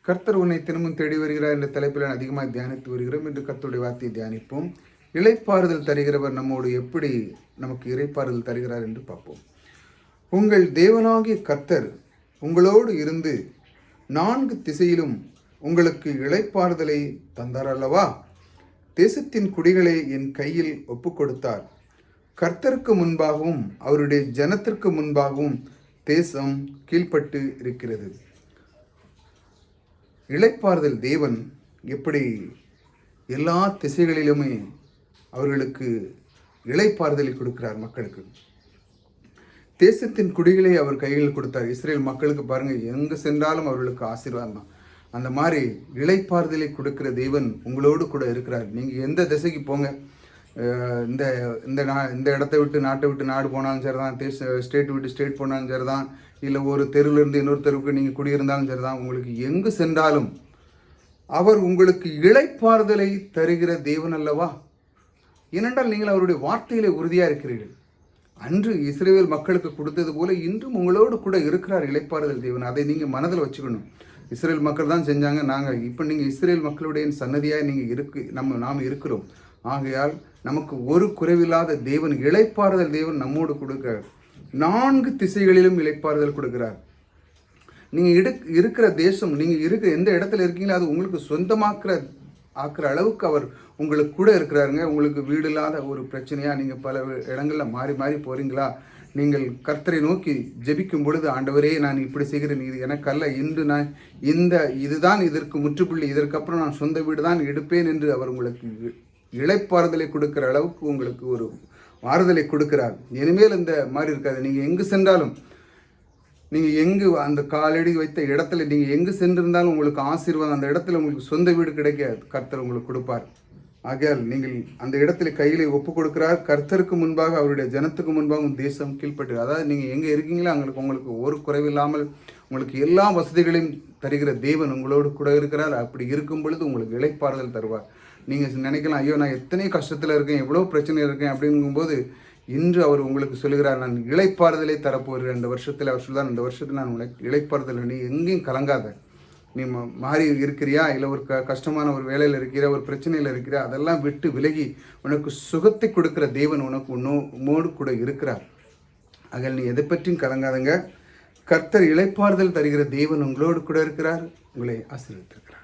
கர்த்தர் உன்னை தினமும் தேடி வருகிறார் என்ற தலைப்பில் அதிகமாக தியானித்து வருகிறோம். என்று கர்த்தருடைய வார்த்தையை தியானிப்போம். இளைப்பாறுதல் தருகிறவர் நம்மோடு எப்படி நமக்கு இளைப்பாறுதல் தருகிறார் என்று பார்ப்போம். உங்கள் தேவனாகிய கர்த்தர் உங்களோடு இருந்து 4 திசையிலும் உங்களுக்கு இளைப்பாறுதலை தந்தார் அல்லவா? தேசத்தின் குடிகளை என் கையில் ஒப்புக் கொடுத்தார். கர்த்தருக்கு முன்பாகவும் அவருடைய ஜனத்திற்கு முன்பாகவும் தேசம் கீழ்ப்பட்டு இருக்கிறது. இளைப்பாறுதல் தேவன் எப்படி எல்லா திசைகளிலுமே அவர்களுக்கு இளைப்பாறுதலை கொடுக்கிறார். மக்களுக்கு தேசத்தின் குடிகளை அவர் கையில் கொடுத்தார். இஸ்ரேல் மக்களுக்கு பாருங்கள், எங்கே சென்றாலும் அவர்களுக்கு ஆசீர்வாதம் தான். அந்த மாதிரி இளைப்பாறுதலை கொடுக்கிற தேவன் உங்களோடு கூட இருக்கிறார். நீங்கள் எந்த திசைக்கு போங்க, இந்த இந்த இடத்த விட்டு நாட்டை விட்டு நாடு போனாலும் சரி தான், ஸ்டேட் விட்டு ஸ்டேட் போனாலும் சரி தான், இல்லை ஒரு தெருவிலிருந்து இன்னொரு தெருவுக்கு நீங்கள் குடியிருந்தாலும் சரி தான், உங்களுக்கு எங்கு சென்றாலும் அவர் உங்களுக்கு இளைப்பாறுதலை தருகிற தேவன் அல்லவா? ஏனென்றால் நீங்கள் அவருடைய வார்த்தையிலே உறுதியாக இருக்கிறீர்கள். அன்று இஸ்ரவேல் மக்களுக்கு கொடுத்தது போல இன்றும் உங்களோடு கூட இருக்கிறார் இளைப்பாறுதல் தேவன். அதை நீங்கள் மனதில் வச்சுக்கணும். இஸ்ரேல் மக்கள் தான் செஞ்சாங்க, நாங்கள் இப்போ நீங்கள் இஸ்ரேல் மக்களுடைய சன்னதியாக நீங்கள் நாம் இருக்கிறோம். ஆகையால் நமக்கு ஒரு குறைவில்லாத தேவன், இளைப்பாறுதல் தேவன் நம்மோடு கொடுக்கிறார். 4 திசைகளிலும் இளைப்பாறுதல் கொடுக்கிறார். நீங்கள் இருக்கிற தேசம், நீங்கள் இருக்கிற எந்த இடத்துல இருக்கீங்களோ அது உங்களுக்கு ஆக்குற அளவுக்கு அவர் உங்களுக்கு கூட இருக்கிறாருங்க. உங்களுக்கு வீடு இல்லாத ஒரு பிரச்சனையாக நீங்கள் பல இடங்களில் மாறி மாறி போகிறீங்களா? நீங்கள் கர்த்தரை நோக்கி ஜெபிக்கும் பொழுது, ஆண்டவரே நான் இப்படி செய்கிறேன், இது எனக்கல்ல, இன்று நான் இதுதான் இதற்கு முற்றுப்புள்ளி, இதற்கப்புறம் நான் சொந்த வீடு தான் எடுப்பேன் என்று அவர் உங்களுக்கு இளைப்பாறுதலை கொடுக்கிற அளவுக்கு உங்களுக்கு ஒரு ஆறுதலை கொடுக்கிறார். இனிமேல் இந்த மாதிரி இருக்காது. நீங்கள் எங்கு சென்றாலும், நீங்கள் எங்கு அந்த காலடி வைத்த இடத்துல நீங்கள் எங்கு சென்றிருந்தாலும் உங்களுக்கு ஆசீர்வாதம், அந்த இடத்துல உங்களுக்கு சொந்த வீடு கிடைக்க கர்த்தர் உங்களுக்கு கொடுப்பார். ஆகையால் நீங்கள் அந்த இடத்துல கையிலே ஒப்பு கொடுக்கிறார். கர்த்தருக்கு முன்பாக அவருடைய ஜனத்துக்கு முன்பாகவும் தேசம் கீழ்ப்பட்டு, அதாவது நீங்கள் எங்கே இருக்கீங்களோ உங்களுக்கு ஒரு குறைவில்லாமல் உங்களுக்கு எல்லா வசதிகளையும் தருகிற தேவன் உங்களோடு கூட இருக்கிறார். அப்படி இருக்கும் பொழுது உங்களுக்கு இளைப்பாறுதல் தருவார். நீங்கள் நினைக்கலாம், ஐயோ நான் எத்தனை கஷ்டத்தில் இருக்கேன், எவ்வளோ பிரச்சனை இருக்கேன் அப்படிங்கும்போது, இன்று அவர் உங்களுக்கு சொல்லுகிறார், நான் இளைப்பாறுதலை தரப்போகிறேன். இந்த வருஷத்தில் அவர் சொல்லுறார், இந்த வருஷத்தில் நான் உங்களுக்கு இளைப்பாறுதல், நீ எங்கேயும் கலங்காத, நீ மாறி இருக்கிறியா, இல்லை ஒரு கஷ்டமான ஒரு வேலையில் இருக்கிறியா, ஒரு பிரச்சனையில் இருக்கிறியா, அதெல்லாம் விட்டு விலகி உனக்கு சுகத்தை கொடுக்குற தேவன் உனக்கு உன்னோடு கூட இருக்கிறார். அதில் நீ எதை பற்றியும் கலங்காதங்க. கர்த்தர் இளைப்பாறுதல் தருகிற தேவன் உங்களோடு கூட இருக்கிறார். உங்களை ஆசீர்வதித்திருக்கிறார்.